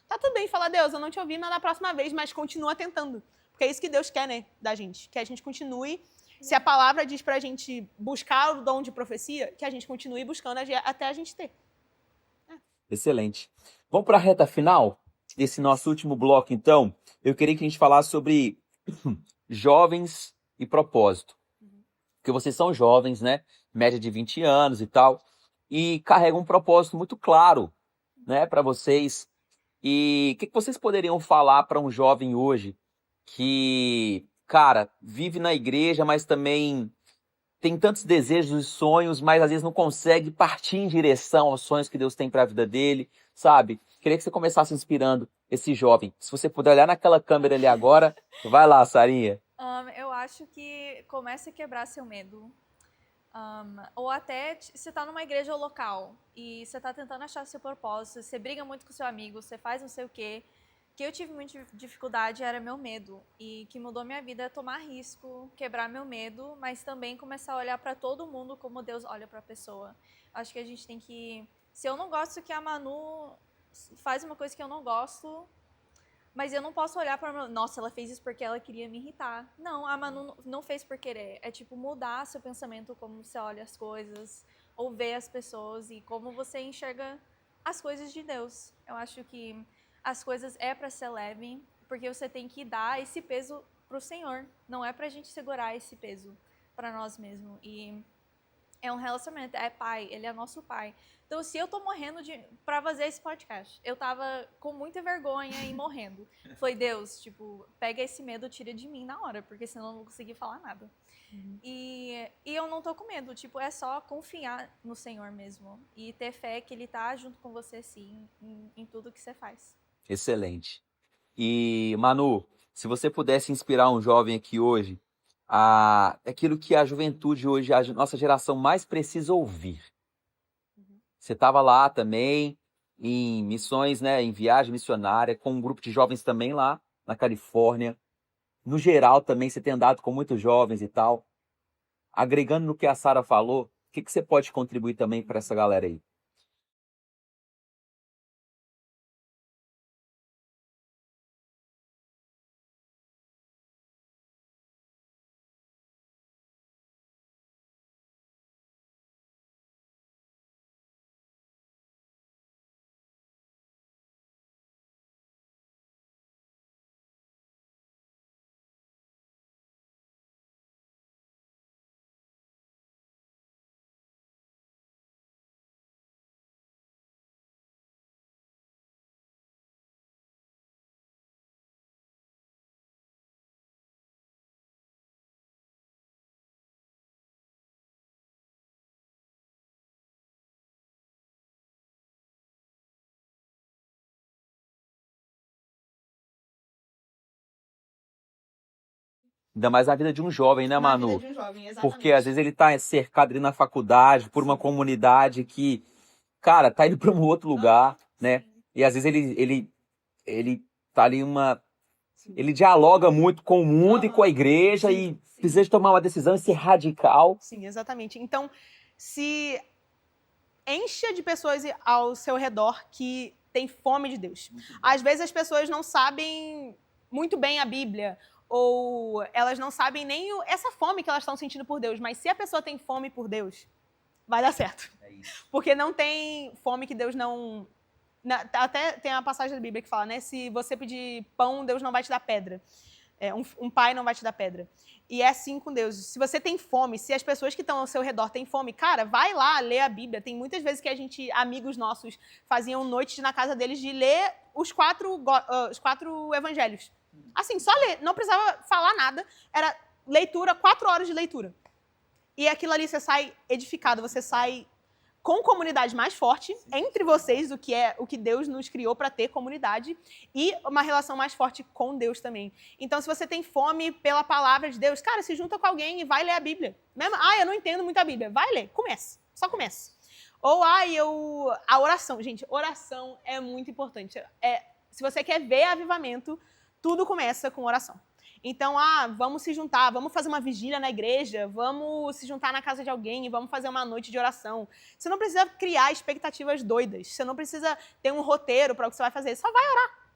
Tá tudo bem. Fala, Deus, eu não te ouvi, mas na próxima vez, mas continua tentando. Porque é isso que Deus quer, né, da gente. Que a gente continue. Se a palavra diz pra gente buscar o dom de profecia, que a gente continue buscando até a gente ter. Excelente. Vamos para a reta final desse nosso último bloco, então. Eu queria que a gente falasse sobre jovens e propósito. Porque vocês são jovens, né? Média de 20 anos e tal. E carregam um propósito muito claro, né, para vocês. E o que vocês poderiam falar para um jovem hoje que, cara, vive na igreja, mas também tem tantos desejos e sonhos, mas às vezes não consegue partir em direção aos sonhos que Deus tem para a vida dele, sabe? Queria que você começasse inspirando esse jovem. Se você puder olhar naquela câmera ali agora, vai lá, Sarinha. Eu acho que comece a quebrar seu medo. Ou até você está numa igreja local e você está tentando achar seu propósito, você briga muito com seu amigo, você faz não sei o quê. Que eu tive muita dificuldade era meu medo. E que mudou minha vida é tomar risco, quebrar meu medo, mas também começar a olhar para todo mundo como Deus olha para a pessoa. Acho que a gente tem que... Se eu não gosto que a Manu faz uma coisa que eu não gosto, mas eu não posso olhar para... Nossa, ela fez isso porque ela queria me irritar. Não, a Manu não fez por querer. É tipo mudar seu pensamento, como você olha as coisas, ou vê as pessoas e como você enxerga as coisas de Deus. Eu acho que as coisas é para ser leve, porque você tem que dar esse peso para o Senhor. Não é para a gente segurar esse peso para nós mesmos. E é um relacionamento, é pai, ele é nosso pai. Então, se eu tô morrendo para fazer esse podcast, eu tava com muita vergonha e morrendo. Foi Deus, tipo, pega esse medo, tira de mim na hora, porque senão eu não vou conseguir falar nada. E eu não tô com medo, tipo, é só confiar no Senhor mesmo. E ter fé que Ele tá junto com você, sim, em tudo que você faz. Excelente. E, Manu, se você pudesse inspirar um jovem aqui hoje, aquilo que a juventude hoje, a nossa geração mais precisa ouvir, Você estava lá também, em missões, né, em viagem missionária, com um grupo de jovens também lá na Califórnia. No geral também, você tem andado com muitos jovens e tal. Agregando no que a Sara falou, o que você pode contribuir também para essa galera aí? Ainda mais na vida de um jovem, né, Na vida Manu? de um jovem, Porque exatamente. às vezes ele tá cercado ali na faculdade por uma comunidade que, cara, tá indo para um outro lugar, né? Sim. E às vezes ele tá ali ele dialoga muito com o mundo e com a igreja e precisa de tomar uma decisão e ser radical. Sim, exatamente. Então, se encha de pessoas ao seu redor que têm fome de Deus. Às vezes as pessoas não sabem muito bem a Bíblia, ou elas não sabem nem essa fome que elas estão sentindo por Deus, mas se a pessoa tem fome por Deus, vai dar certo. É isso. Porque não tem fome que Deus não... Até tem uma passagem da Bíblia que fala, né? Se você pedir pão, Deus não vai te dar pedra. Um pai não vai te dar pedra. E é assim com Deus. Se você tem fome, se as pessoas que estão ao seu redor têm fome, cara, vai lá ler a Bíblia. Tem muitas vezes que amigos nossos, faziam noites na casa deles de ler os quatro evangelhos. Assim, só ler. Não precisava falar nada. Era leitura, 4 horas de leitura. E aquilo ali você sai edificado, você sai com comunidade mais forte entre vocês, o que Deus nos criou para ter comunidade, e uma relação mais forte com Deus também. Então, se você tem fome pela palavra de Deus, cara, se junta com alguém e vai ler a Bíblia. Mesmo, eu não entendo muito a Bíblia. Vai ler, comece. Só comece. Ou, a oração. Gente, oração é muito importante. Se você quer ver avivamento, tudo começa com oração. Então, vamos se juntar, vamos fazer uma vigília na igreja, vamos se juntar na casa de alguém e vamos fazer uma noite de oração. Você não precisa criar expectativas doidas, você não precisa ter um roteiro para o que você vai fazer, só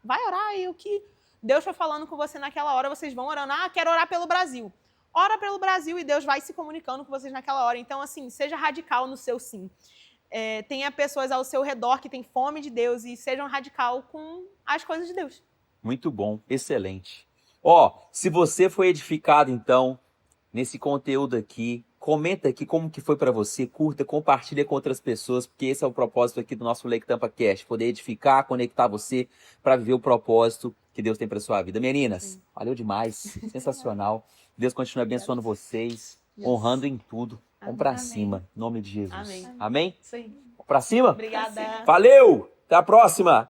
vai orar e o que Deus foi falando com você naquela hora, vocês vão orando. Quero orar pelo Brasil. Ora pelo Brasil e Deus vai se comunicando com vocês naquela hora. Então, assim, seja radical no seu sim. Tenha pessoas ao seu redor que têm fome de Deus e sejam radical com as coisas de Deus. Muito bom, excelente. Ó, se você foi edificado, então, nesse conteúdo aqui, comenta aqui como que foi para você, curta, compartilha com outras pessoas, porque esse é o propósito aqui do nosso Lake Tampa Cast, poder edificar, conectar você para viver o propósito que Deus tem para sua vida. Meninas, valeu demais, sensacional. Deus continue abençoando vocês, honrando em tudo. Vamos para Amém. cima, em nome de Jesus. Amém. Amém? Isso aí. Vamos para cima? Obrigada. Valeu! Até a próxima!